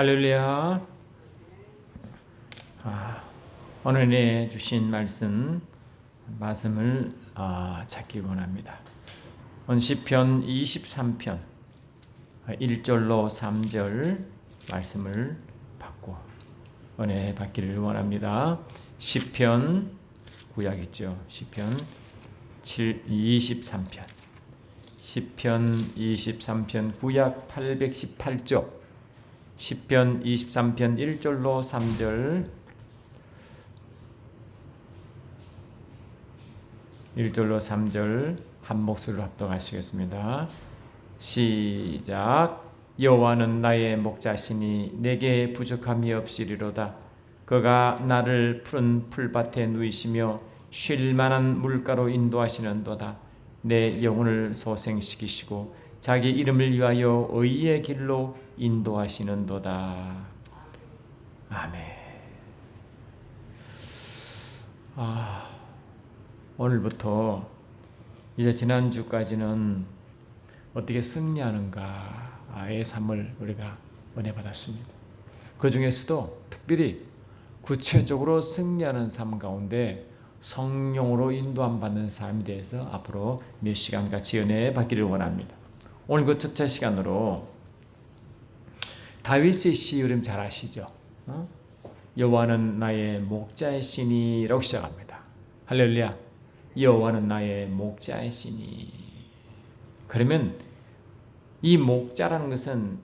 할렐루야. 오늘 주신 말씀을 찾기 원합니다. 오늘 시편 23편 1절로 3절 말씀을 받고 은혜 받기를 원합니다. 시편 구약 있죠. 시편 23편 시편 23편 구약 818쪽 시편 23편 1절로 3절 1절로 3절 한 목소리로 합독하시겠습니다. 시작. 여호와는 나의 목자시니 내게 부족함이 없으리로다. 그가 나를 푸른 풀밭에 누이시며 쉴 만한 물가로 인도하시는도다. 내 영혼을 소생시키시고 자기 이름을 위하여 의의 길로 인도하시는도다. 아멘. 오늘부터 이제 지난주까지는 어떻게 승리하는가의 삶을 우리가 은혜 받았습니다. 그 중에서도 특별히 구체적으로 승리하는 삶 가운데 성령으로 인도함 받는 삶에 대해서 앞으로 몇 시간 같이 은혜 받기를 원합니다. 오늘 그 첫째 시간으로 다윗의 시 여러분 잘 아시죠? 여호와는 나의 목자이시니라고 시작합니다. 할렐루야. 여호와는 나의 목자이시니. 그러면 이 목자라는 것은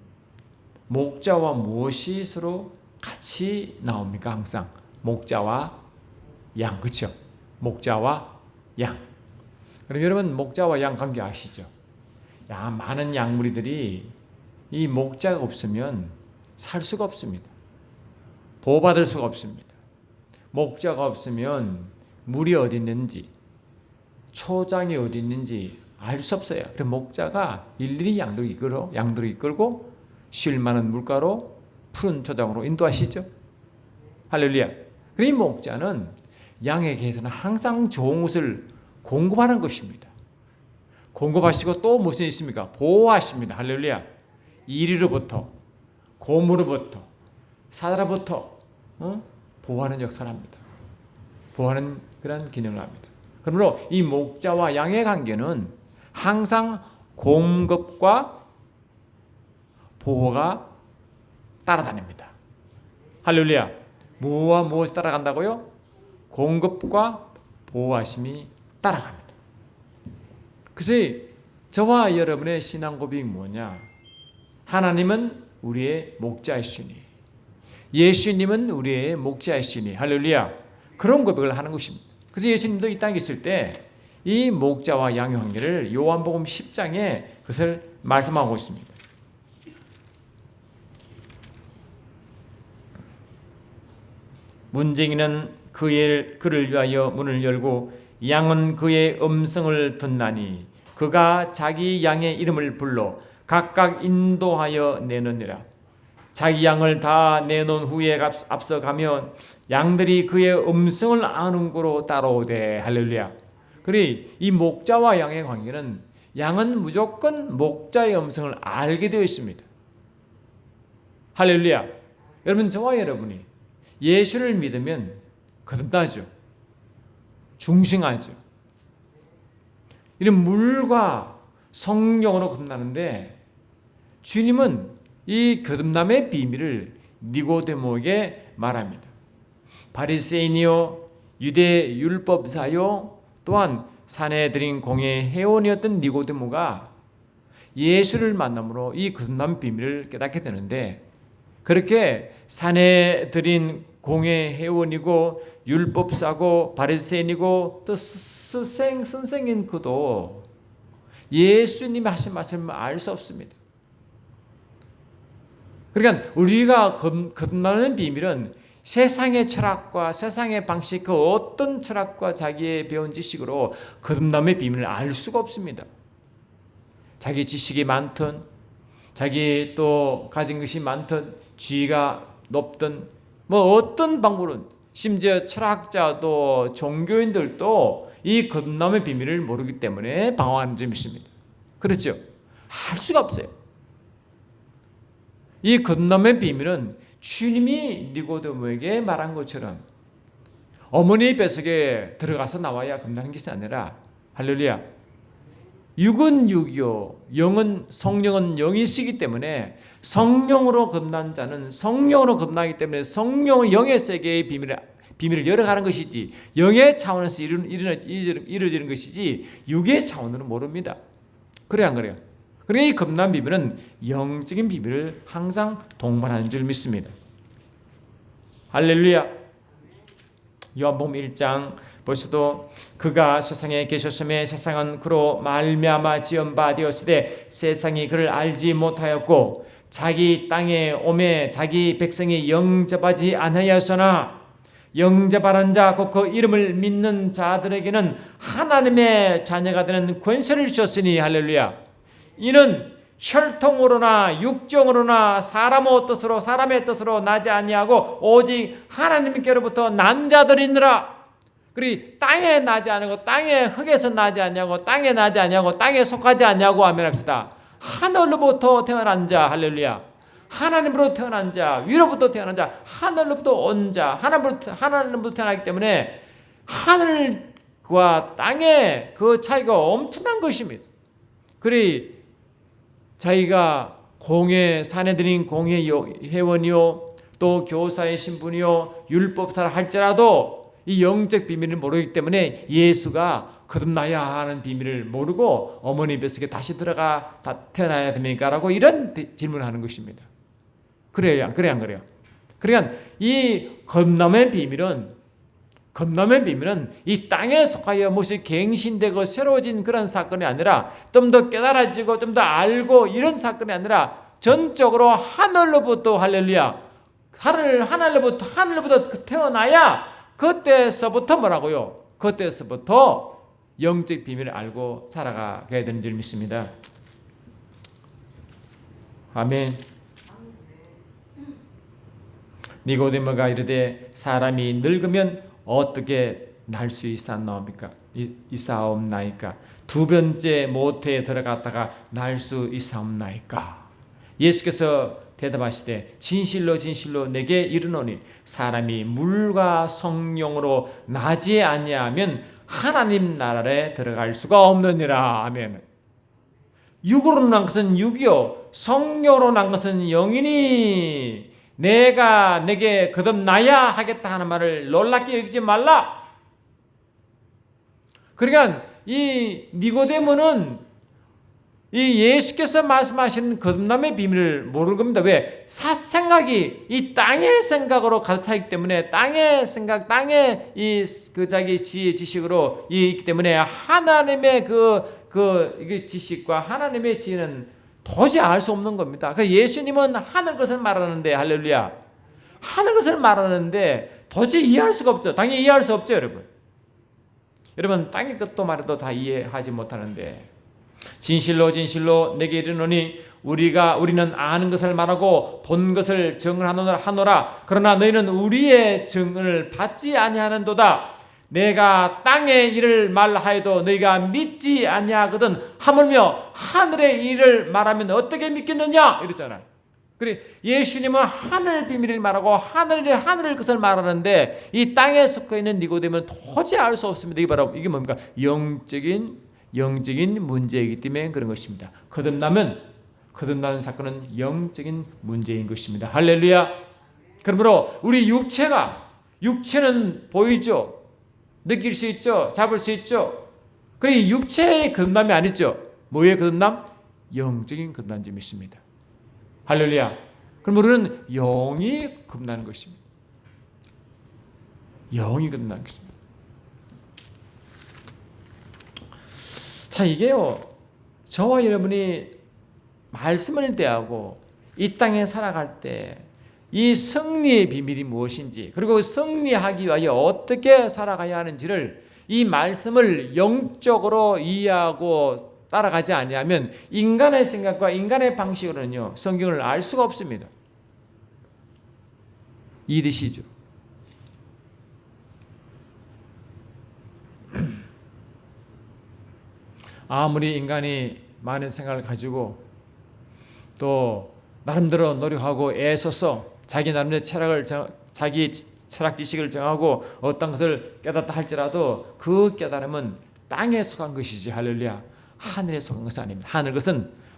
목자와 무엇이 서로 같이 나옵니까? 항상 목자와 양, 그렇죠? 목자와 양. 그럼 여러분 목자와 양 관계 아시죠? 많은 양무리들이 이 목자가 없으면 살 수가 없습니다. 보호받을 수가 없습니다. 목자가 없으면 물이 어디 있는지, 초장이 어디 있는지 알 수 없어요. 그래서 목자가 일일이 양들을 이끌고 쉴 만한 물가로 푸른 초장으로 인도하시죠. 할렐루야. 이 목자는 양에게서는 항상 좋은 것을 공급하는 것입니다. 공급하시고 또 무슨 있습니까? 보호하십니다. 할렐루야. 이리로부터, 곰으로부터, 사자로부터 보호하는 역사를 합니다. 보호하는 그런 기능을 합니다. 그러므로 이 목자와 양의 관계는 항상 공급과 보호가 따라다닙니다. 할렐루야. 무엇과 무엇이 따라간다고요? 공급과 보호하심이 따라갑니다. 그래서 저와 여러분의 신앙 고백이 뭐냐? 하나님은 우리의 목자이시니, 예수님은 우리의 목자이시니, 할렐루야. 그런 고백을 하는 것입니다. 그래서 예수님도 이 땅에 있을 때 이 목자와 양의 관계를 요한복음 10장에 그것을 말씀하고 있습니다. 문쟁이는 그를 위하여 문을 열고 양은 그의 음성을 듣나니 그가 자기 양의 이름을 불러 각각 인도하여 내놓으리라. 자기 양을 다 내놓은 후에 앞서가면 양들이 그의 음성을 아는 고로 따라오되. 할렐루야. 그래, 이 목자와 양의 관계는 양은 무조건 목자의 음성을 알게 되어 있습니다. 할렐루야. 여러분, 저와 여러분이 예수를 믿으면 거듭나죠. 중생하죠. 이런 물과 성령으로 거듭나는데 주님은 이 거듭남의 비밀을 니고데모에게 말합니다. 바리새인이요 유대 율법사요 또한 사내들인 공의 회원이었던 니고데모가 예수를 만남으로 이 거듭남 비밀을 깨닫게 되는데, 그렇게 사내들인 공의 회원이고 율법사고 바리새인이고 또 선생인 그도 예수님이 하신 말씀을 알 수 없습니다. 그러니까 우리가 거듭나는 비밀은 세상의 철학과 세상의 방식, 그 어떤 철학과 자기의 배운 지식으로 거듭남의 비밀을 알 수가 없습니다. 자기 지식이 많든 자기 또 가진 것이 많든 지위가 높든 어떤 방법으로, 심지어 철학자도 종교인들도 이 거듭남의 비밀을 모르기 때문에 방황하는 점이 있습니다. 그렇죠? 할 수가 없어요. 이 겁남의 비밀은 주님이 니고데모에게 말한 것처럼 어머니 뱃속에 들어가서 나와야 겁나는 것이 아니라, 할렐루야, 육은 육이요 영은, 성령은 영이시기 때문에 성령으로 겁난 자는 성령으로 겁나기 때문에 성령은 영의 세계의 비밀을 열어가는 것이지, 영의 차원에서 이루어지는 것이지 육의 차원으로 모릅니다. 그래요 안 그래요? 그러니까 이 겁난 비밀은 영적인 비밀을 항상 동반하는 줄 믿습니다. 할렐루야. 요한복음 1장 벌써도 그가 세상에 계셨음에 세상은 그로 말미암아 지은 바 되었으되 세상이 그를 알지 못하였고 자기 땅에 오매 자기 백성이 영접하지 아니하였으나 영접하는 자 곧 그 이름을 믿는 자들에게는 하나님의 자녀가 되는 권세를 주셨으니, 할렐루야. 이는 혈통으로나 육정으로나 사람의 뜻으로 나지 아니하고 오직 하나님께로부터 난 자들이니라. 그리 땅에 나지 않고 땅의 흙에서 나지 아니하고 땅에 나지 아니하고 땅에 속하지 아니하고 아멘합시다. 하늘로부터 태어난 자, 할렐루야. 하나님으로 태어난 자, 위로부터 태어난 자, 하늘로부터 온 자, 하나님으로부터 태어나기 때문에 하늘과 땅의 그 차이가 엄청난 것입니다. 그리 자기가 사내들인 공회 회원이요 또 교사의 신분이요 율법사를 할지라도 이 영적 비밀을 모르기 때문에 예수가 거듭나야 하는 비밀을 모르고 어머니 뱃속에 다시 들어가 태어나야 됩니까? 라고 이런 질문을 하는 것입니다. 그래요 안 그래요? 그러니까 이 겁남의 비밀은 이 땅에 속하여 무엇이 갱신되고 새로워진 그런 사건이 아니라 좀 더 깨달아지고 좀 더 알고 이런 사건이 아니라 전적으로 하늘로부터, 할렐루야, 하늘로부터 태어나야 그때서부터 뭐라고요? 그때서부터 영적 비밀을 알고 살아가게 되는 줄 믿습니다. 아멘. 니고데모가 이르되 사람이 늙으면 어떻게 날 수 있사옵나이까? 두 번째 모태에 들어갔다가 날 수 있사옵나이까? 예수께서 대답하시되 진실로 진실로 내게 이르노니 사람이 물과 성령으로 나지 아니하면 하나님 나라에 들어갈 수가 없느니라. 아멘. 육으로 난 것은 육이요 성령으로 난 것은 영이니 내가 내게 거듭나야 하겠다 하는 말을 놀랍게 여기지 말라. 그러니까 이 니고데모는 이 예수께서 말씀하시는 거듭남의 비밀을 모르는 겁니다. 왜? 생각이 이 땅의 생각으로 가득 차있기 때문에, 땅의 생각, 땅의 자기 지식으로 있기 때문에 하나님의 이게 지식과 하나님의 지혜는 도저히 알 수 없는 겁니다. 그러니까 예수님은 하늘 것을 말하는데, 할렐루야, 하늘 것을 말하는데 도저히 이해할 수가 없죠. 당연히 이해할 수 없죠, 여러분. 여러분, 땅의 것도 말해도 다 이해하지 못하는데, 진실로 진실로 내게 이르노니 우리는 아는 것을 말하고 본 것을 증을 하노라. 그러나 너희는 우리의 증을 받지 아니하는도다. 내가 땅의 일을 말하여도 너희가 믿지 아니하거든. 하물며 하늘의 일을 말하면 어떻게 믿겠느냐? 이랬잖아요. 그래, 예수님은 하늘 비밀을 말하고 하늘 것을 말하는데 이 땅에 속해 있는 니고데모는 도저히 알 수 없습니다. 이게 뭡니까? 영적인 문제이기 때문에 그런 것입니다. 거듭나는 사건은 영적인 문제인 것입니다. 할렐루야. 그러므로 우리 육체는 보이죠. 느낄 수 있죠. 잡을 수 있죠. 그러니 육체의 거듭남이 아니죠. 뭐의 거듭남? 영적인 거듭난 줄 믿습니다. 할렐루야. 그럼 우리는 영이 거듭나는 것입니다. 영이 거듭나는 것입니다. 자, 이게요, 저와 여러분이 말씀을 대하고 이 땅에 살아갈 때 이 승리의 비밀이 무엇인지, 그리고 승리하기 위하여 어떻게 살아가야 하는지를, 이 말씀을 영적으로 이해하고 따라가지 아니하면 인간의 생각과 인간의 방식으로는요, 성경을 알 수가 없습니다. 이해되시죠? 아무리 인간이 많은 생각을 가지고 또 나름대로 노력하고 애써서 자기 나름대로 자기 철학 지식을 정하고 어떤 것을 깨닫다 할지라도 그 깨달음은 땅에 속한 것이지, 할렐루야, 하늘에 속한 것은 아닙니다.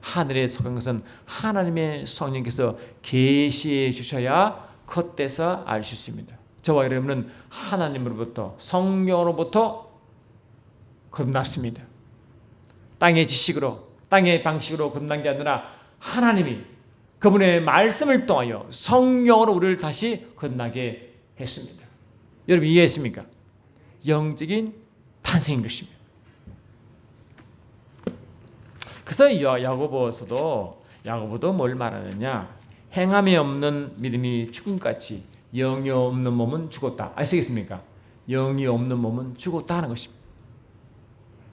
하늘에 속한 것은 하나님의 성령께서 계시해 주셔야 겉에서 알 수 있습니다. 저와 여러분은 하나님으로부터, 성령으로부터 거듭났습니다. 땅의 지식으로, 땅의 방식으로 거듭난 게 아니라 하나님이 그분의 말씀을 통하여 성령으로 우리를 다시 거듭나게 했습니다. 여러분 이해했습니까? 영적인 탄생인 것입니다. 그래서 야고보도 뭘 말하느냐? 행함이 없는 믿음이 죽음같이 영이 없는 몸은 죽었다. 아시겠습니까? 영이 없는 몸은 죽었다 하는 것입니다.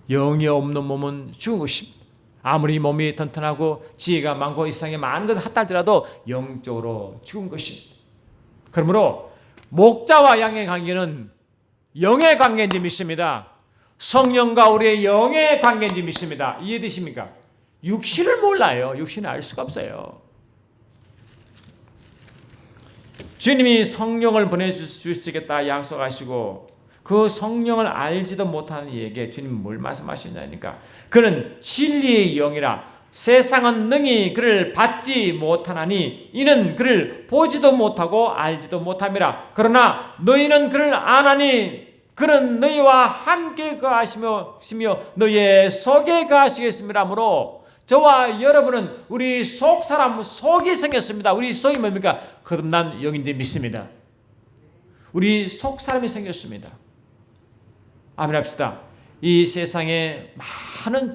영이 없는 몸은 죽은 것입니다. 아무리 몸이 튼튼하고 지혜가 많고 이 세상에 많은 것을 했다 할지라도 영적으로 죽은 것입니다. 그러므로 목자와 양의 관계는 영의 관계인지 믿습니다. 성령과 우리의 영의 관계인지 믿습니다. 이해되십니까? 육신을 몰라요. 육신을 알 수가 없어요. 주님이 성령을 보내줄 수 있겠다 약속하시고 그 성령을 알지도 못하는 이에게 주님은 뭘 말씀하시냐니까, 그는 진리의 영이라 세상은 능히 그를 받지 못하나니 이는 그를 보지도 못하고 알지도 못함이라. 그러나 너희는 그를 아나니 그는 너희와 함께 거하시며 너희의 속에 거하시겠음이라므로 저와 여러분은 우리 속 사람 속이 생겼습니다. 우리 속이 뭡니까? 거듭난 영인데 믿습니다. 우리 속 사람이 생겼습니다. 아멘 합시다. 이 세상에 많은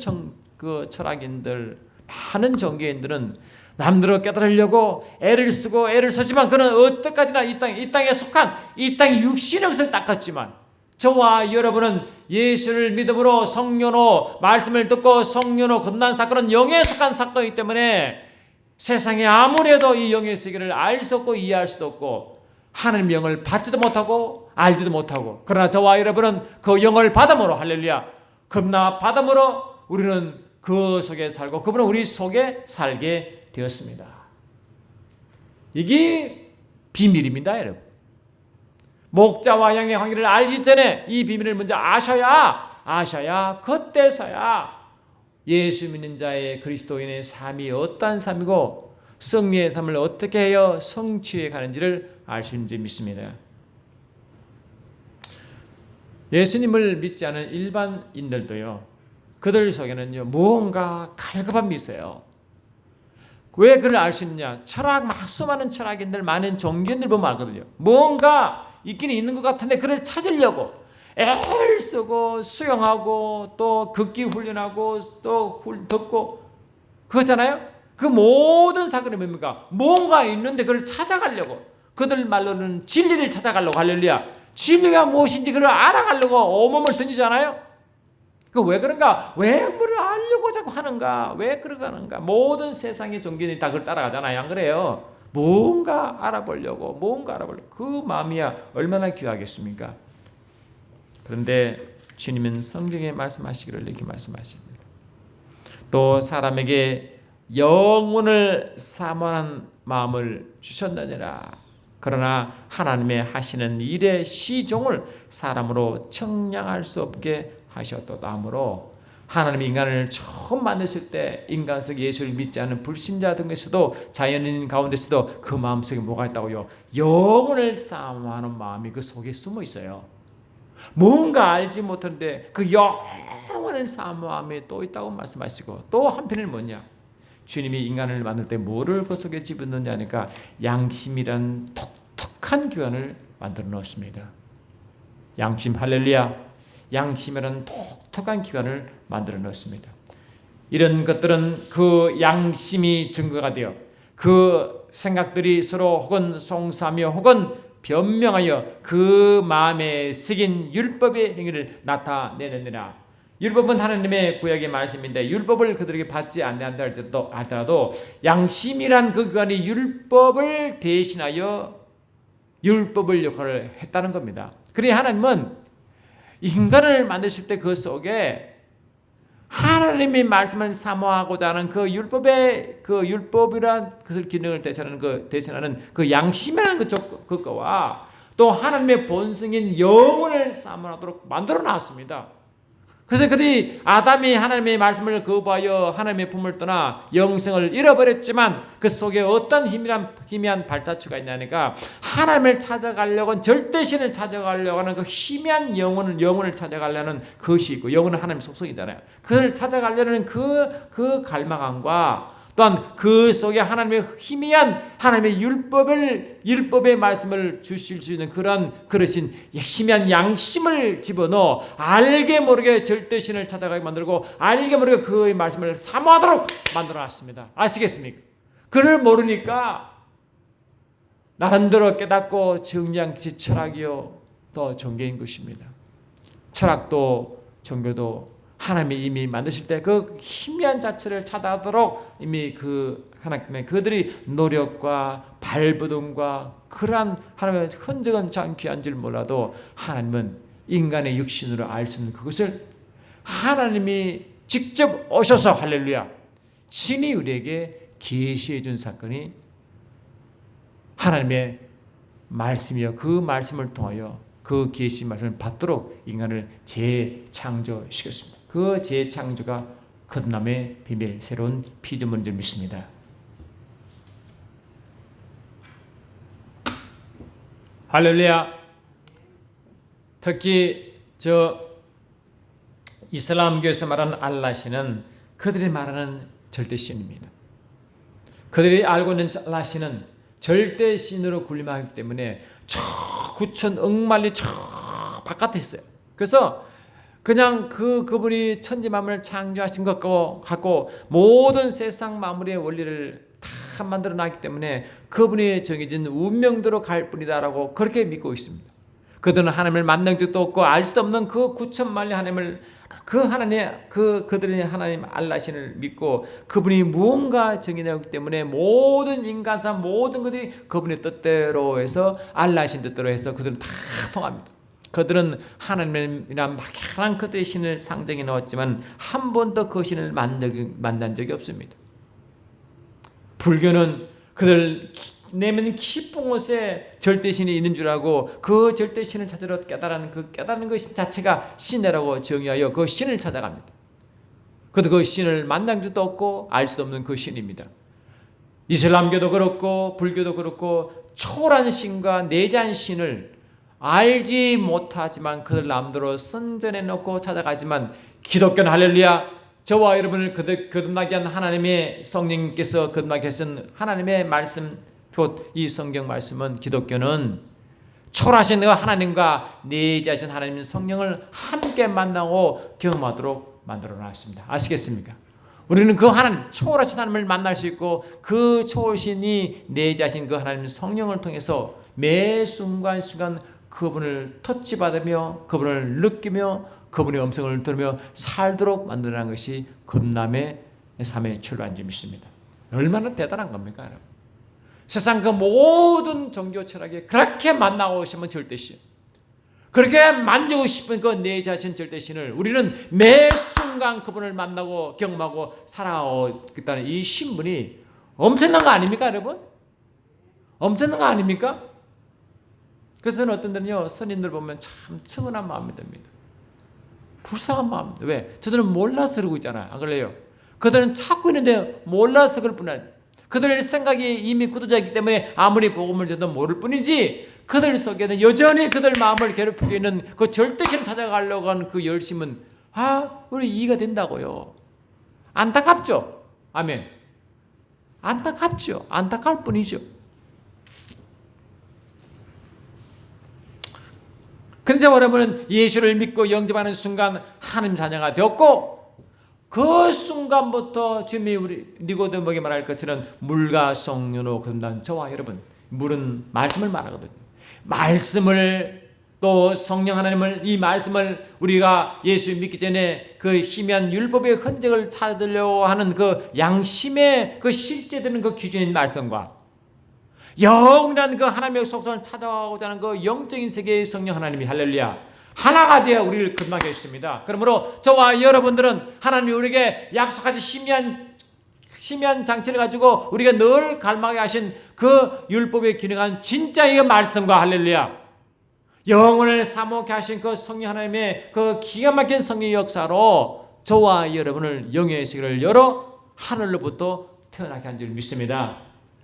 철학인들, 많은 정교인들은 남들을 깨달으려고 애를 쓰고 애를 쓰지만 그는 어떻게까지나 이 땅에 속한 이 땅의 육신의 것을 닦았지만 저와 여러분은 예수를 믿음으로 성령으로 말씀을 듣고 성령으로 거듭난 사건은 영에 속한 사건이기 때문에 세상에 아무래도 이 영의 세계를 알 수 없고 이해할 수도 없고 하나님의 영을 받지도 못하고 알지도 못하고, 그러나 저와 여러분은 그 영을 받음으로, 할렐루야, 겁나 받음으로 우리는 그 속에 살고 그분은 우리 속에 살게 되었습니다. 이게 비밀입니다, 여러분. 목자와 양의 관계를 알기 전에 이 비밀을 먼저 아셔야 그때서야 예수 믿는 자의 그리스도인의 삶이 어떠한 삶이고 승리의 삶을 어떻게 하여 성취해 가는지를 알 수 있는지 믿습니다. 예수님을 믿지 않은 일반인들도요, 그들 속에는요 무언가 갈급함이 있어요. 왜 그를 알 수 있느냐? 수많은 철학인들, 많은 종교인들 보면 알거든요. 뭔가 있기는 있는 것 같은데 그를 찾으려고 애를 쓰고 수영하고 또 걷기 훈련하고 또 듣고 그거잖아요. 그 모든 사건이 뭡니까? 뭔가 있는데 그를 찾아가려고, 그들 말로는 진리를 찾아가려고, 할렐루야, 진리가 무엇인지 그를 알아가려고 온몸을 던지잖아요. 그 왜 그런가? 왜 뭐를 알려고 자꾸 하는가? 왜 그러고 하는가? 모든 세상의 종교인이 다 그걸 따라가잖아요. 안 그래요? 뭔가 알아보려고 그 마음이야 얼마나 귀하겠습니까? 그런데 주님은 성경에 말씀하시기를 이렇게 말씀하십니다. 또 사람에게 영혼을 사모하는 마음을 주셨느니라. 그러나 하나님의 하시는 일의 시종을 사람으로 청량할 수 없게 하셨도다 하므로, 하나님이 인간을 처음 만드실 때 인간 속에 예수를 믿지 않는 불신자 등에서도 자연인 가운데서도 그 마음속에 뭐가 있다고요? 영혼을 사모하는 마음이 그 속에 숨어 있어요. 뭔가 알지 못하는데 그 영혼을 사모함이 또 있다고 말씀하시고, 또 한편은 뭐냐? 주님이 인간을 만들 때 뭐를 그 속에 집어넣느냐 하니까 양심이란 독특한 기관을 만들어 놓습니다. 양심, 할렐루야. 양심이라는 독특한 기관을 만들어 놓습니다. 이런 것들은 그 양심이 증거가 되어 그 생각들이 서로 혹은 송사하며 혹은 변명하여 그 마음에 새긴 율법의 행위를 나타내느니라. 율법은 하나님의 구약의 말씀인데 율법을 그들에게 받지 않는다 할지라도 양심이란 그 기관이 율법을 대신하여 율법을 역할을 했다는 겁니다. 그래 하나님은 인간을 만드실 때 그 속에 하나님의 말씀을 사모하고자 하는 그 율법이란 그것을 기능을 대신하는 그 양심이라는 그거와 또 하나님의 본성인 영혼을 사모하도록 만들어 놨습니다. 그래서 그들이 아담이 하나님의 말씀을 거부하여 하나님의 품을 떠나 영생을 잃어버렸지만 그 속에 어떤 희미한 발자취가 있냐니까 하나님을 찾아가려고 하는 절대신을 찾아가려고 하는 그 희미한 영혼을 찾아가려는 것이 있고 영혼은 하나님의 속성이잖아요. 그걸 찾아가려는 그 갈망함과 또한 그 속에 하나님의 희미한 하나님의 율법의 말씀을 주실 수 있는 그러신 희미한 양심을 집어넣어 알게 모르게 절대신을 찾아가게 만들고 알게 모르게 그의 말씀을 사모하도록 만들어놨습니다. 아시겠습니까? 그를 모르니까 나름대로 깨닫고 정리한 것이 철학이요 더 종교인 것입니다. 철학도 종교도 하나님이 이미 만드실 때 그 희미한 자체를 찾아도록 이미 하나님의 그들이 노력과 발버둥과 그러한 하나님의 흔적은 참 귀한 줄 몰라도 하나님은 인간의 육신으로 알 수 있는 그것을 하나님이 직접 오셔서 할렐루야 친히 우리에게 계시해 준 사건이 하나님의 말씀이요 그 말씀을 통하여 그 계시 말씀을 받도록 인간을 재창조시켰습니다. 그 재창조가 거듭남의 비밀, 새로운 피조물인 줄 믿습니다. 할렐루야. 특히 이슬람교에서 말하는 알라신은 그들이 말하는 절대신입니다. 그들이 알고 있는 알라신은 절대신으로 군림하기 때문에 저 9천억 마일리 저 바깥에 있어요. 그래서 그냥 그분이 천지 만물을 창조하신 것 갖고 모든 세상 만물의 원리를 다 만들어 놨기 때문에 그분이 정해진 운명대로 갈 뿐이다라고 그렇게 믿고 있습니다. 그들은 하나님을 만난 적도 없고 알 수도 없는 그 9천만리 하나님을 그들은 하나님 알라신을 믿고 그분이 무언가 정해내기 때문에 모든 인간사 모든 것들이 그분의 뜻대로 해서 알라신 뜻대로 해서 그들은 다 통합니다. 그들은 하나님이란 막연한 그들의 신을 상정해 놓았지만 한 번도 그 신을 만난 적이 없습니다. 불교는 그들 내면 깊은 곳에 절대신이 있는 줄 알고 그 절대신을 찾으러 깨달은 것 자체가 신이라고 정의하여 그 신을 찾아갑니다. 그도 그 신을 만난 적도 없고 알 수도 없는 그 신입니다. 이슬람교도 그렇고 불교도 그렇고 초월한 신과 내재한 신을 알지 못하지만 그들 남대로 선전해 놓고 찾아가지만 기독교는 할렐루야 저와 여러분을 거듭나게 한 하나님의 성령님께서 거듭나게 하신 하나님의 말씀 곧 이 성경 말씀은 기독교는 초월하신 하나님과 내재하신 하나님 성령을 함께 만나고 경험하도록 만들어 놨습니다. 아시겠습니까? 우리는 그 하나님 초월하신 하나님을 만날 수 있고 그 초월신이 내재하신 그 하나님 성령을 통해서 매 순간 그분을 터치받으며 그분을 느끼며 그분의 음성을 들으며 살도록 만드는 것이 거듭남의 삶의 출발인 줄 믿습니다. 얼마나 대단한 겁니까? 여러분? 세상 그 모든 종교 철학에 그렇게 만나고 싶은 절대신 그렇게 만지고 싶은 그 내재하신 절대신을 우리는 매 순간 그분을 만나고 경험하고 살아오겠다는 이 신분이 엄청난 거 아닙니까 여러분? 엄청난 거 아닙니까? 그래서 어떤 데는요 선인들 보면 참 측은한 마음이 듭니다. 불쌍한 마음. 왜? 저들은 몰라서 그러고 있잖아요. 안 그래요? 그들은 찾고 있는데 몰라서 그럴 뿐이야. 그들 생각이 이미 굳어졌기 때문에 아무리 복음을 줘도 모를 뿐이지 그들 속에는 여전히 그들 마음을 괴롭히고 있는 그 절대신 찾아가려고 하는 그 열심은 우리 이해가 된다고요. 안타깝죠? 아멘. 안타깝죠. 안타까울 뿐이죠. 그런데 여러분은 예수를 믿고 영접하는 순간 하나님 자녀가 되었고 그 순간부터 주님이 우리 니고데모에게 말할 것처럼 물과 성령으로 거듭난 저와 여러분 물은 말씀을 말하거든요. 말씀을 또 성령 하나님을 이 말씀을 우리가 예수 믿기 전에 그 희미한 율법의 흔적을 찾으려고 하는 그 양심의 그 실제되는 그 기준인 말씀과 영원한 그 하나님의 속성을 찾아가고자 하는 그 영적인 세계의 성령 하나님이 할렐루야 하나가 되어 우리를 건너게 했습니다. 그러므로 저와 여러분들은 하나님이 우리에게 약속하신 희미한 장치를 가지고 우리가 늘 갈망하게 하신 그 율법에 기능한 진짜 이 말씀과 할렐루야, 영혼을 사모케 하신 그 성령 하나님의 그 기가 막힌 성령의 역사로 저와 여러분을 영의 세계를 열어 하늘로부터 태어나게 한 줄 믿습니다.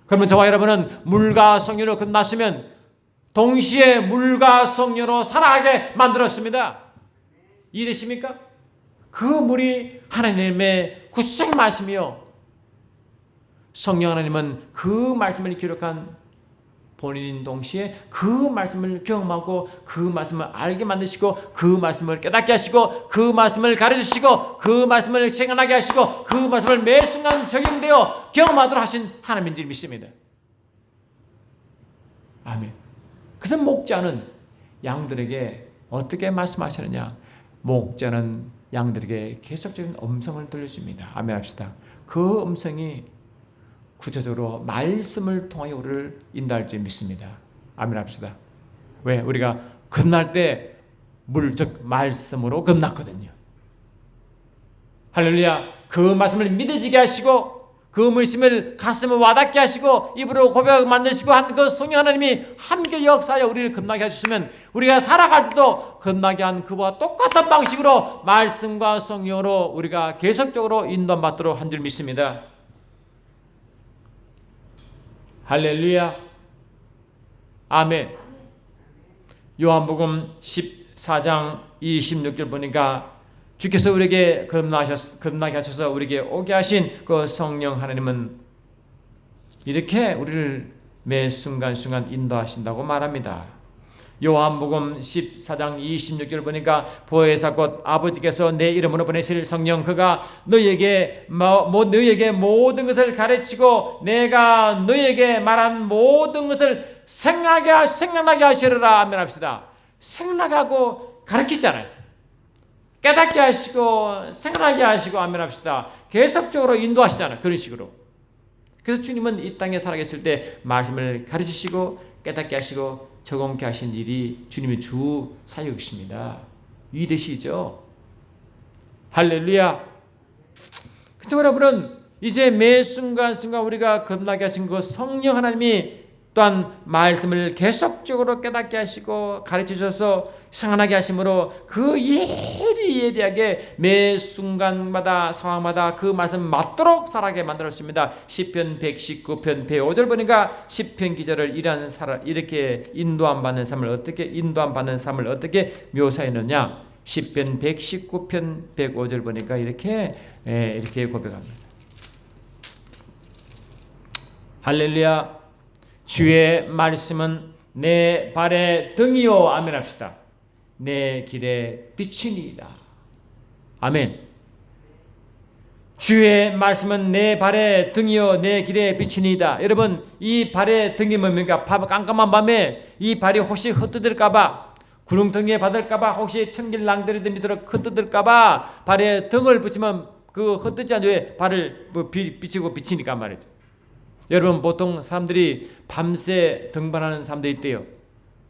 그러면 저와 여러분은 물과 성령으로 끝났으면 동시에 물과 성령으로 살아가게 만들었습니다. 이해되십니까? 그 물이 하나님의 구체적인 말씀이요, 성령 하나님은 그 말씀을 기록한 본인인 동시에 그 말씀을 경험하고 그 말씀을 알게 만드시고 그 말씀을 깨닫게 하시고 그 말씀을 가르치시고 그 말씀을 생각나게 하시고 그 말씀을 매 순간 적용되어 경험하도록 하신 하나님인 줄 믿습니다. 아멘. 그래서 목자는 양들에게 어떻게 말씀하시느냐? 목자는 양들에게 계속적인 음성을 들려줍니다. 아멘 합시다. 그 음성이 구체적으로 말씀을 통하여 우리를 인도할 줄 믿습니다. 아멘 합시다. 왜? 우리가 건널 때 물, 즉 말씀으로 건넜거든요. 할렐루야. 그 말씀을 믿어지게 하시고 그 말씀을 가슴에 와닿게 하시고 입으로 고백하게 만드시고 한 그 성령 하나님이 함께 역사하여 우리를 건너게 하셨으면 우리가 살아갈 때도 건너게 한 그와 똑같은 방식으로 말씀과 성령으로 우리가 계속적으로 인도받도록 한 줄 믿습니다. 할렐루야. 아멘. 요한복음 14장 26절 보니까 주께서 우리에게 건너게 하셔서 우리에게 오게 하신 그 성령 하나님은 이렇게 우리를 매 순간순간 인도하신다고 말합니다. 요한복음 14장 26절 보니까 보혜사 곧 아버지께서 내 이름으로 보내실 성령 그가 너희에게 모든 것을 가르치고 내가 너희에게 말한 모든 것을 생각나게 하시리라. 아멘 합시다. 생각하고 가르치잖아요. 깨닫게 하시고 생각나게 하시고 아멘 합시다. 계속적으로 인도하시잖아요. 그런 식으로. 그래서 주님은 이 땅에 살아계실 때 말씀을 가르치시고 깨닫게 하시고 적용케 하신 일이 주님의 주 사역이십니다. 이해되시죠? 할렐루야. 그렇죠 여러분은 이제 매 순간순간 우리가 겁나게 하신 그 성령 하나님이 또한 말씀을 계속적으로 깨닫게 하시고 가르치셔서 생각나게 하심으로 그 예리하게 매 순간마다 상황마다 그 말씀 맞도록 살아가게 만들었습니다. 시편 119편 105절 보니까 시편 기자를 이렇게 인도함 받는 삶을 어떻게 묘사했느냐? 시편 119편 105절 보니까 이렇게 고백합니다. 할렐루야. 주의 말씀은 내 발의 등이요. 아멘 합시다. 내 길에 비추니이다. 아멘. 주의 말씀은 내 발의 등이요 내 길에 비추니이다. 여러분 이 발의 등이 뭡니까? 깜깜한 밤에 이 발이 혹시 흩어질까봐 구렁텅이에 받을까봐 혹시 청길랑들이 밑으로 흩어질까봐 발에 등을 붙이면 그 흩어지지 않죠. 발을 비치고 비치니까 말이죠. 여러분 보통 사람들이 밤새 등반하는 사람도 있대요.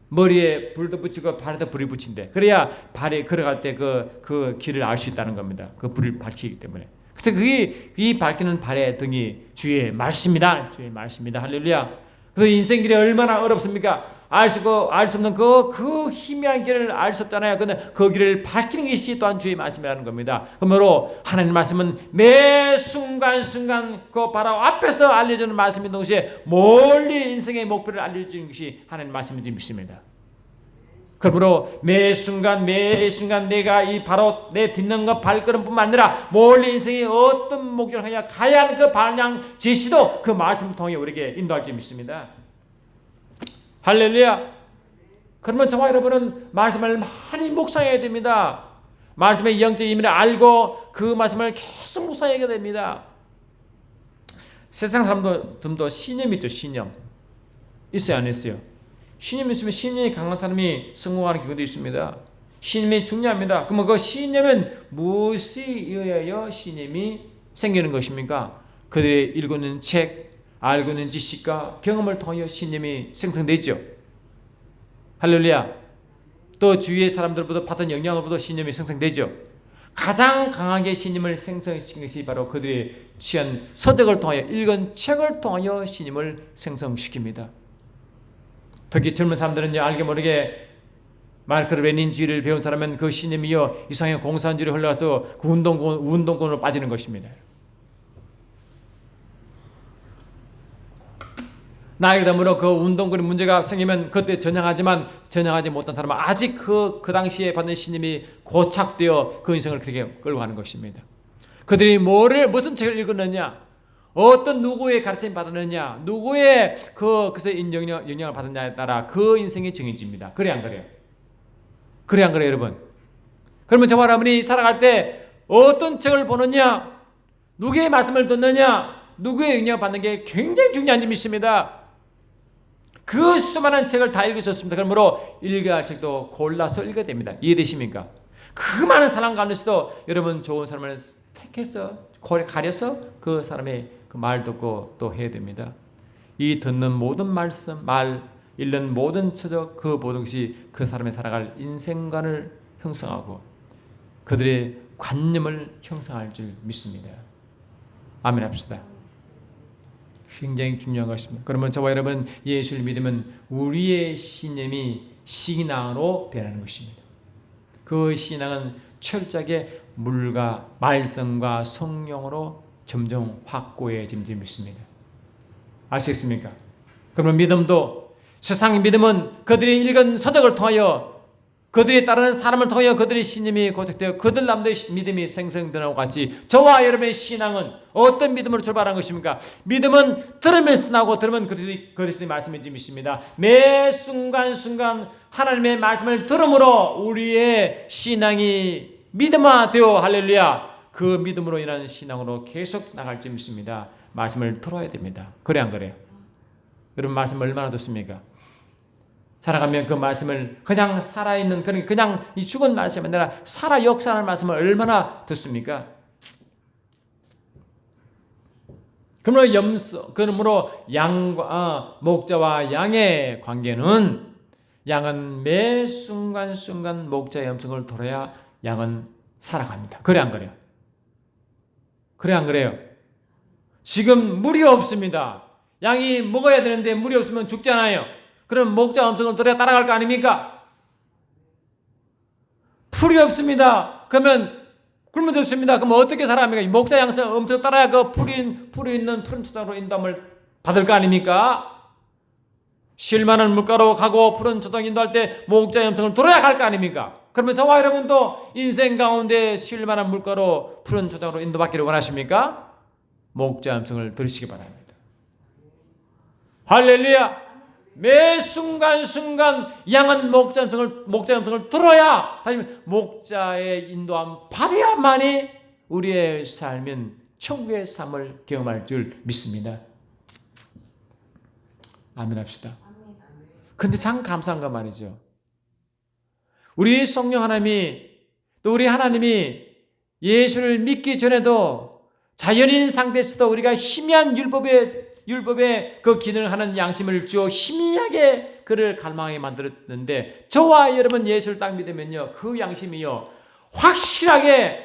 머리에 불도 붙이고 발에도 불이 붙인대. 그래야 발에 걸어갈 때 그 길을 알 수 있다는 겁니다. 그 불을 밝히기 때문에. 그래서 이 밝히는 발의 등이 주의 말씀이다. 주의 말씀이다. 할렐루야. 그래서 인생길이 얼마나 어렵습니까? 알 수 없는 그 희미한 길을 알 수 없잖아요. 근데 그 길을 밝히는 것이 또한 주의 말씀이라는 겁니다. 그러므로 하나님 말씀은 매 순간순간 그 바로 앞에서 알려주는 말씀인 동시에 멀리 인생의 목표를 알려주는 것이 하나님 말씀인 줄 믿습니다. 그러므로 매 순간 내가 이 바로 내 딛는 것 발걸음뿐만 아니라 멀리 인생의 어떤 목적을 향해 가야 하는 그 방향 제시도 그 말씀을 통해 우리에게 인도할 줄 믿습니다. 할렐루야. 그러면 저와 여러분은 말씀을 많이 묵상해야 됩니다. 말씀의 영적 의미를 알고 그 말씀을 계속 묵상해야 됩니다. 세상 사람들도 신념이 있죠. 신념 있어요 안 있어요? 신념이 있으면 신념이 강한 사람이 성공하는 경우도 있습니다. 신념이 중요합니다. 그러면 그 신념은 무엇에 의하여 신념이 생기는 것입니까? 그들이 읽고 있는 책, 알고 있는 지식과 경험을 통하여 신념이 생성되죠. 할렐루야. 또 주위의 사람들보다 받은 영향으로부터 신념이 생성되죠. 가장 강하게 신념을 생성시킨 것이 바로 그들이 취한 서적을 통하여 읽은 책을 통하여 신념을 생성시킵니다. 특히 젊은 사람들은요, 알게 모르게 마르크 레닌주의를 배운 사람은 그 신념이요 이상의 공산주의로 흘러가서 그 운동권으로 빠지는 것입니다. 나이가 들므로 그 운동권에 문제가 생기면 그때 전향하지만 전향하지 못한 사람은 아직 그 당시에 받는 신념이 고착되어 그 인생을 그렇게 끌고 가는 것입니다. 그들이 무슨 책을 읽었느냐, 어떤 누구의 가르침을 받았느냐, 누구의 그래서 영향을 받았냐에 따라 그 인생이 정해집니다. 그래 안 그래요? 그래 안 그래요, 여러분? 그러면 저와 여러분이 살아갈 때 어떤 책을 보느냐, 누구의 말씀을 듣느냐, 누구의 영향을 받는 게 굉장히 중요한 점이 있습니다. 그 수많은 책을 다 읽으셨습니다. 그러므로 읽어야 할 책도 골라서 읽어야 됩니다. 이해되십니까? 그 많은 사람 가운데서도 여러분 좋은 사람을 택해서 가려서 그 사람의 그 말 듣고 또 해야 됩니다. 이 듣는 모든 말씀, 읽는 모든 서적, 그 모든 것이 그 사람의 살아갈 인생관을 형성하고 그들의 관념을 형성할 줄 믿습니다. 아멘 합시다. 굉장히 중요한 것입니다. 그러면 저와 여러분 예수를 믿으면 우리의 신념이 신앙으로 변하는 것입니다. 그 신앙은 철저하게 물과 말씀과 성령으로 점점 확고해지는 줄 믿습니다. 아시겠습니까? 그러면 믿음도 세상 믿음은 그들이 읽은 서적을 통하여 그들이 따르는 사람을 통하여 그들의 신념이 고착되어 그들 남들의 믿음이 생성되는 것 같이 저와 여러분의 신앙은 어떤 믿음으로 출발한 것입니까? 믿음은 들으면서 나고 들으면 그리스도의 말씀인 줄 믿습니다. 매 순간순간 하나님의 말씀을 들음으로 우리의 신앙이 믿음화되어 할렐루야 그 믿음으로 인한 신앙으로 계속 나갈 줄 믿습니다. 말씀을 들어야 됩니다. 그래 안 그래요? 여러분 말씀 얼마나 듣습니까? 살아가면 그 말씀을 그냥 살아있는 그냥 이 죽은 말씀이 아니라 살아 역사하는 말씀을 얼마나 듣습니까? 그러므로 양과 목자와 양의 관계는 양은 매 순간순간 목자의 음성을 들어야 양은 살아갑니다. 그래 안 그래요? 그래 안 그래요? 지금 물이 없습니다. 양이 먹어야 되는데 물이 없으면 죽잖아요. 그럼 목자 음성을 들어야 따라갈 거 아닙니까? 풀이 없습니다. 그러면 굶어 죽습니다. 그럼 어떻게 살아갑니까? 목자 양성 음성 따라야 그 풀이 있는 푸른 초장으로 인도함을 받을 거 아닙니까? 쉴만한 물가로 가고 푸른 초장 인도할 때 목자 음성을 들어야 갈 거 아닙니까? 그러면 저와 여러분도 인생 가운데 쉴만한 물가로 푸른 초장으로 인도받기를 원하십니까? 목자 음성을 들으시기 바랍니다. 할렐루야! 매 순간순간 양은 목자 음성을 들어야 다시 목자의 인도함 받아야만이 우리의 삶은 천국의 삶을 경험할 줄 믿습니다. 아멘 합시다. 근데 참 감사한 거 말이죠. 우리 성령 하나님이 또 우리 하나님이 예수를 믿기 전에도 자연인 상태에서도 우리가 희미한 율법의 그 기능을 하는 양심을 주어 희미하게 그를 갈망하게 만들었는데 저와 여러분 예수를 딱 믿으면요 그 양심이요 확실하게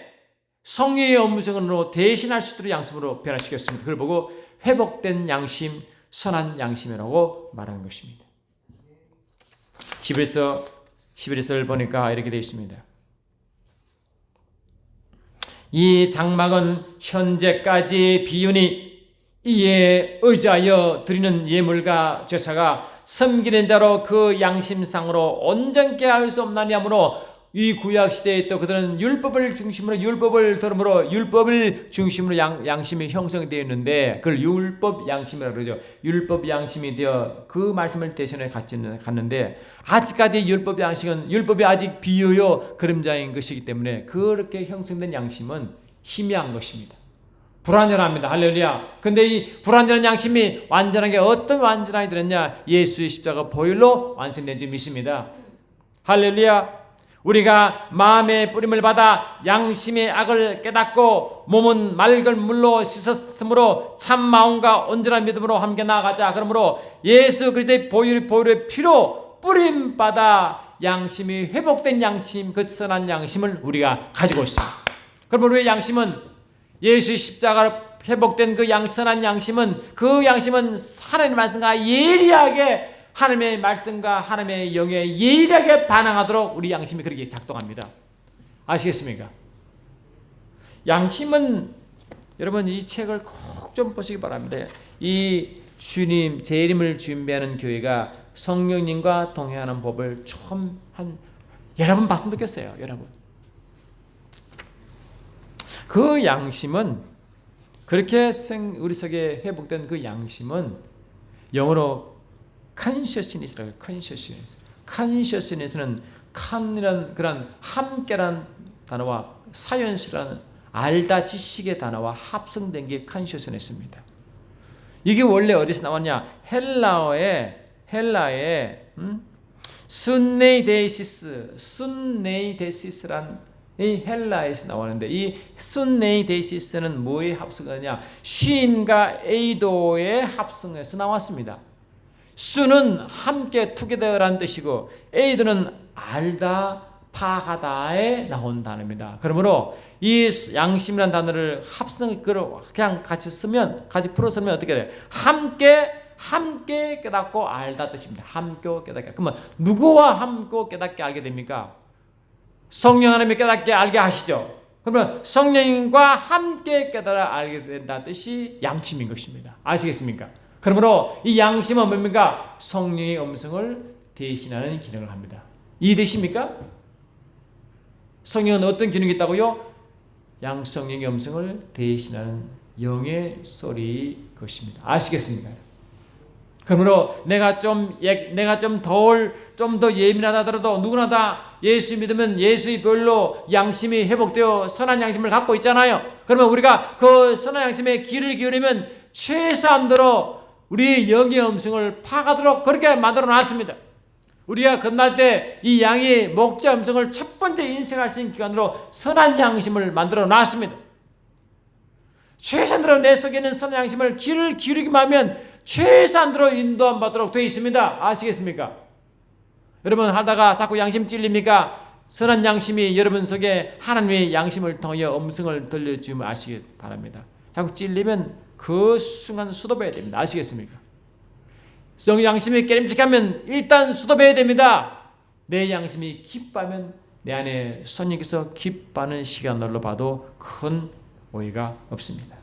성령의 음성으로 대신할 수 있도록 양심으로 변화시켰습니다. 그걸 보고 회복된 양심, 선한 양심이라고 말하는 것입니다. 히브리서 11절을 보니까 이렇게 되어 있습니다. 이 장막은 현재까지 비우니 이에 의지하여 드리는 예물과 제사가 섬기는 자로 그 양심상으로 온전케 할 수 없나니 하므로 이 구약시대에 또 그들은 율법을 중심으로 양심이 형성되어 있는데 그걸 율법 양심이라고 그러죠. 율법 양심이 되어 그 말씀을 대신해 갔는데 아직까지 율법이 아직 비유요 그림자인 것이기 때문에 그렇게 형성된 양심은 희미한 것입니다. 불완전합니다. 할렐루야. 근데 이 불완전한 양심이 완전하게 어떤 완전하게 되느냐 예수의 십자가 보혈로 완성된 줄 믿습니다. 할렐루야. 우리가 마음의 뿌림을 받아 양심의 악을 깨닫고 몸은 맑은 물로 씻었으므로 참 마음과 온전한 믿음으로 함께 나아가자. 그러므로 예수 그리스도의 보혈의 피로 뿌림 받아 양심이 회복된 양심, 그 선한 양심을 우리가 가지고 있습니다. 그러면 우리의 양심은 예수의 십자가로 회복된 그 선한 양심은 그 양심은 하나님의 말씀과 예리하게 하나님의 말씀과 하나님의 영에 예리하게 반응하도록 우리 양심이 그렇게 작동합니다. 아시겠습니까? 양심은 여러분 이 책을 꼭 좀 보시기 바랍니다. 이 주님 재림을 준비하는 교회가 성령님과 동행하는 법을 처음 한 여러 번 봤으면 좋겠어요. 여러분 그 양심은 그렇게 우리 속에 회복된 그 양심은 영어로 consciousness라고 해요. consciousness는 칸이란 그런 함께란 단어와 사연스라는 알다 지식의 단어와 합성된 게 consciousness입니다. 이게 원래 어디서 나왔냐? 헬라의 순네이데시스란 이 헬라에서 나오는데 이 순네이데시스는 뭐의 합성어냐? 쉰과 에이도의 합성에서 나왔습니다. 순은 함께 투게더란 뜻이고 에이도는 알다 파하다에 나온 단어입니다. 그러므로 이 양심이라는 단어를 그냥 같이 쓰면 같이 풀어 쓰면 어떻게 돼요? 함께 깨닫고 알다 뜻입니다. 함께 깨닫게. 그러면 누구와 함께 깨닫게 알게 됩니까? 성령 하나님이 깨닫게 알게 하시죠. 그러면 성령님과 함께 깨달아 알게 된다 뜻이 양심인 것입니다. 아시겠습니까? 그러므로 이 양심은 뭡니까? 성령의 음성을 대신하는 기능을 합니다. 이해되십니까? 성령은 어떤 기능이 있다고요? 양성령의 음성을 대신하는 영의 소리 것입니다. 아시겠습니까? 그러므로 내가 좀 더 예민하다 하더라도 누구나 다 예수 믿으면 예수의 별로 양심이 회복되어 선한 양심을 갖고 있잖아요. 그러면 우리가 그 선한 양심에 귀를 기울이면 최소한도로 우리의 영의 음성을 파악하도록 그렇게 만들어 놨습니다. 우리가 건널 때 이 양의 목자 음성을 첫 번째 인식할 수 있는 기관으로 선한 양심을 만들어 놨습니다. 최소한도로 내 속에 있는 선한 양심을 귀를 기울이기만 하면 최소한도로 인도함 받도록 되어 있습니다. 아시겠습니까? 여러분 하다가 자꾸 양심 찔립니까? 선한 양심이 여러분 속에 하나님의 양심을 통하여 음성을 들려주면 아시기 바랍니다. 자꾸 찔리면 그 순간 수도해야 됩니다. 아시겠습니까? 양심이 깨림직하면 일단 수도해야 됩니다. 내 양심이 기뻐하면 내 안에 성령께서 기뻐하는 시간으로 봐도 큰 오해가 없습니다.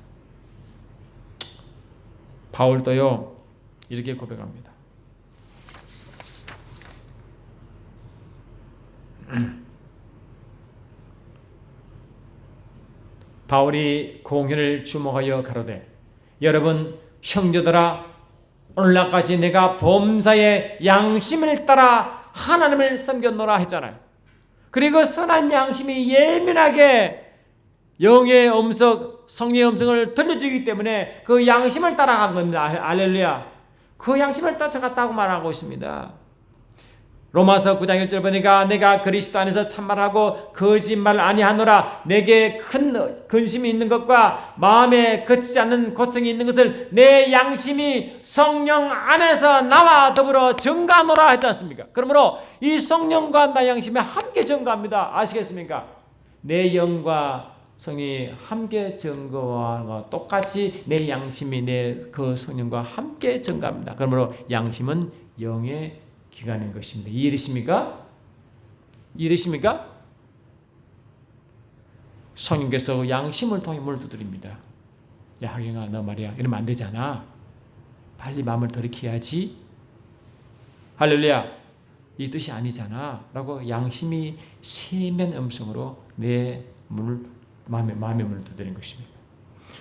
바울도요 이렇게 고백합니다. 바울이 공회를 주목하여 가로되 여러분 형제들아 오늘날까지 내가 범사의 양심을 따라 하나님을 섬겼노라 했잖아요. 그리고 선한 양심이 예민하게 영의 음성, 성령의 음성을 들려주기 때문에 그 양심을 따라간 겁니다. 할렐루야. 그 양심을 쫓아갔다고 말하고 있습니다. 로마서 9장 1절 보니까 내가 그리스도 안에서 참말하고 거짓말 아니하노라. 내게 큰 근심이 있는 것과 마음에 거치지 않는 고통이 있는 것을 내 양심이 성령 안에서 나와 더불어 증거하노라 했지 않습니까? 그러므로 이 성령과 나 양심이 함께 증거합니다. 아시겠습니까? 내 영과 성이 함께 증거와 똑같이 내 양심이 내 그 성령과 함께 증거합니다. 그러므로 양심은 영의 기관인 것입니다. 이해되십니까? 이해되십니까? 성령께서 양심을 통해 문을 두드립니다. 야 하경아 너 말이야 이러면 안 되잖아. 빨리 마음을 돌이켜야지. 할렐루야. 이 뜻이 아니잖아 라고 양심이 세면 음성으로 내 문을 마음의 문을 두드리는 것입니다.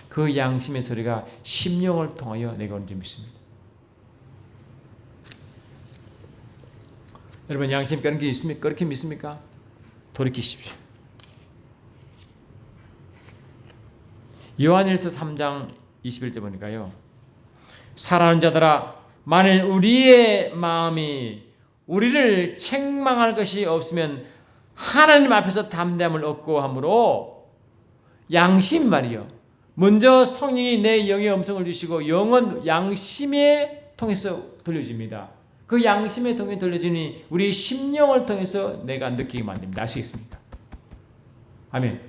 그 양심의 소리가 심령을 통하여 내가 오는 줄 믿습니다. 여러분 양심 그런 게 있습니까? 그렇게 믿습니까? 돌이키십시오. 요한일서 3장 21절 보니까요. 사랑하는 자들아 만일 우리의 마음이 우리를 책망할 것이 없으면 하나님 앞에서 담대함을 얻고 함으로 양심 말이요. 먼저 성령이 내 영의 음성을 주시고 영은 양심에 통해서 들려줍니다. 그 양심의 통해 들려주니 우리 심령을 통해서 내가 느끼게 만듭니다. 아시겠습니까? 아멘.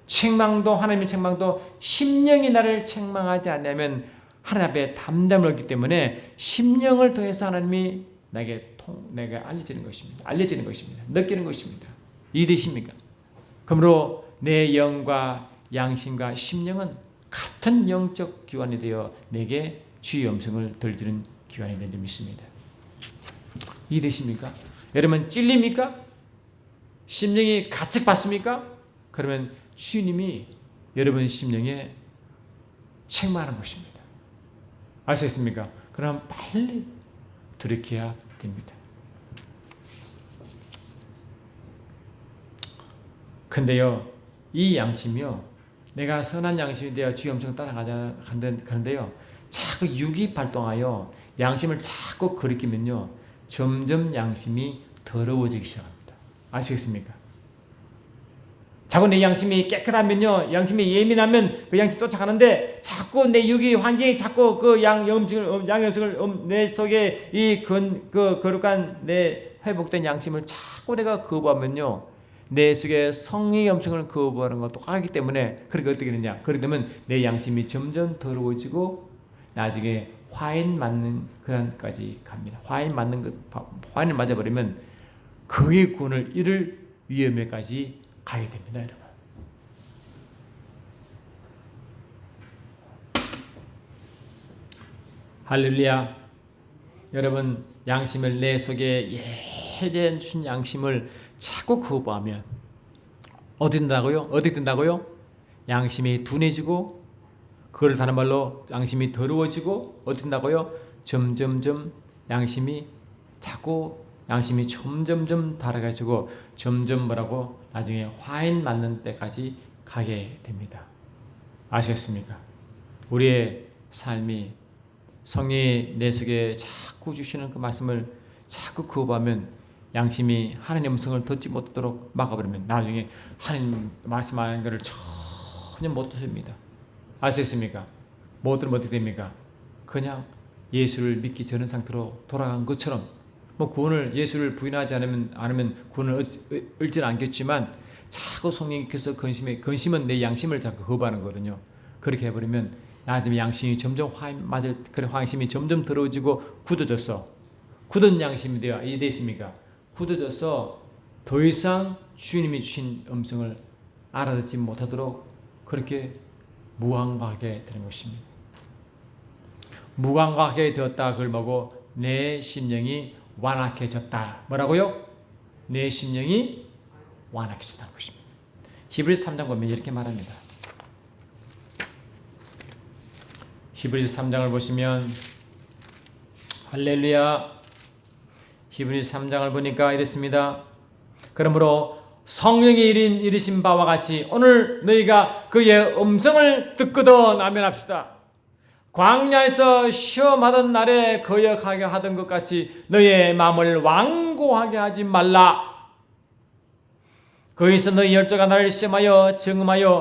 책망도, 하나님의 책망도 심령이 나를 책망하지 않으면 하나님 앞에 담담을 얻기 때문에 심령을 통해서 하나님이 내가 알려지는 것입니다. 느끼는 것입니다. 이해되십니까? 그러므로 내 영과 양심과 심령은 같은 영적 기관이 되어 내게 주의 음성을 들려주는 기관이 된 줄 믿습니다. 이해되십니까? 여러분 찔립니까? 심령이 가책받습니까? 그러면 주님이 여러분 심령에 책망하는 것입니다. 아시겠습니까? 그럼 빨리 돌이켜야 됩니다. 근데요, 이 양심이요, 내가 선한 양심이 되어 주의 음성을 그런데요, 자꾸 육이 발동하여 양심을 자꾸 거리끼면요, 점점 양심이 더러워지기 시작합니다. 아시겠습니까? 자꾸 내 양심이 깨끗하면요, 양심이 예민하면 그 양심 쫓아가는데 자꾸 내 육이 환경이 자꾸 그 양음식을 내 속에 그 거룩한 내 회복된 양심을 자꾸 내가 거부하면요, 내 속에 성령의 음성을 거부하는 것도 하기 때문에 그렇게 어떻게 되느냐? 그렇게 되면 내 양심이 점점 더러워지고 나중에 화인 맞는 그런까지 갑니다. 화인을 맞아버리면 거기에 구원을 잃을 위험에까지 가게 됩니다, 여러분. 할렐루야. 여러분, 양심을 내 속에 예전 주신 양심을 자꾸 거부하면 어디 된다고요? 양심이 둔해지고, 그걸 다른 말로 양심이 더러워지고, 어디 된다고요? 점점점 양심이 점점점 달아가지고 점점 나중에 화인 맞는 때까지 가게 됩니다. 아시겠습니까? 우리의 삶이 성령이 내 속에 자꾸 주시는 그 말씀을 자꾸 거부하면 양심이 하나님의 음성을 듣지 못하도록 막아버리면 나중에 하나님 말씀하는 것을 전혀 못 듣습니다. 아시겠습니까? 못 들으면 어떻게 됩니까? 그냥 예수를 믿기 전의 상태로 돌아간 것처럼, 구원을, 예수를 부인하지 않으면 구원을 얻지는 않겠지만 자꾸 성령께서 근심은 내 양심을 자꾸 거부하는 거거든요. 그렇게 해버리면 나중에 양심이 점점 양심이 점점 더러워지고 굳은 양심이 되어 이해되십니까? 굳어져서 더 이상 주님이 주신 음성을 알아듣지 못하도록 그렇게 무감각하게 되는 것입니다. 무감각하게 되었다, 그걸 보고 내 심령이 완악해졌다. 뭐라고요? 내 심령이 완악해졌다는 것입니다. 히브리서 3장 보면 이렇게 말합니다. 히브리서 3장을 보시면, 할렐루야, 히브리서 3장을 보니까 이랬습니다. 그러므로 성령이 이르신 바와 같이 오늘 너희가 그의 음성을 듣거든. 아멘 합시다. 광야에서 시험하던 날에 거역하게 하던 것 같이 너희의 마음을 완고하게 하지 말라. 거기서 너희 열조가 나를 시험하여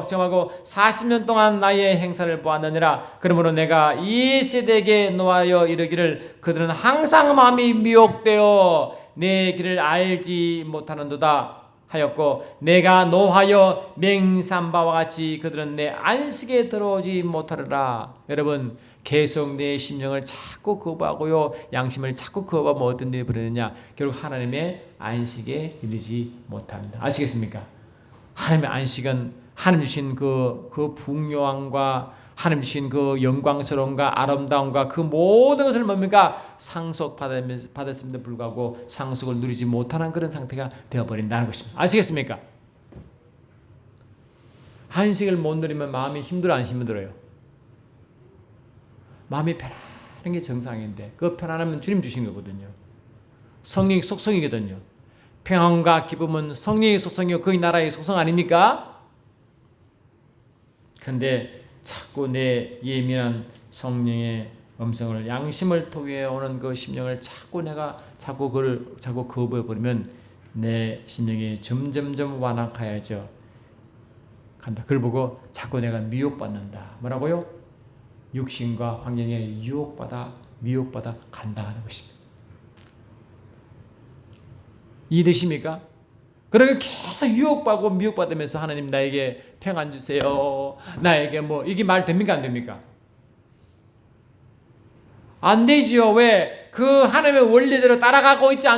정하고 40년 동안 나의 행사를 보았느니라. 그러므로 내가 이 세대에게 노하여 이르기를 그들은 항상 마음이 미혹되어 내 길을 알지 못하는도다 하였고, 내가 노하여 맹세한 바와 같이 그들은 내 안식에 들어오지 못하리라. 여러분, 계속 내 심령을 자꾸 거부하고요, 양심을 자꾸 거부하면 어떤 일이 벌어지느냐? 결국 하나님의 안식에 이르지 못합니다. 아시겠습니까? 하나님의 안식은 하나님 주신 그 풍요함과 하나님 주신 그 영광스러움과 아름다움과 그 모든 것을 뭡니까? 상속받았음에도 불구하고 상속을 누리지 못하는 그런 상태가 되어버린다는 것입니다. 아시겠습니까? 안식을 못 누리면 마음이 안 힘들어요? 마음이 편안한 게 정상인데, 그 편안함은 주님 주신 거거든요. 성령의 속성이거든요. 평안과 기쁨은 성령의 속성이요 그의 나라의 속성 아닙니까? 그런데 자꾸 내 예민한 성령의 음성을, 양심을 통해 오는 그 심령을 자꾸 거부해 버리면 내 심령이 점점점 완악하여져 간다. 그걸 보고 자꾸 내가 미혹받는다. 뭐라고요? 육신과 환경에 미혹받아 간다는 것입니다. 이해되십니까? 그러니까 계속 유혹받고 미혹받으면서 하나님 나에게 평안 주세요. 나에게 뭐 이게 말 됩니까 안 됩니까? 안 되지요. 왜? 그 하나님의 원리대로 따라가고 있지 않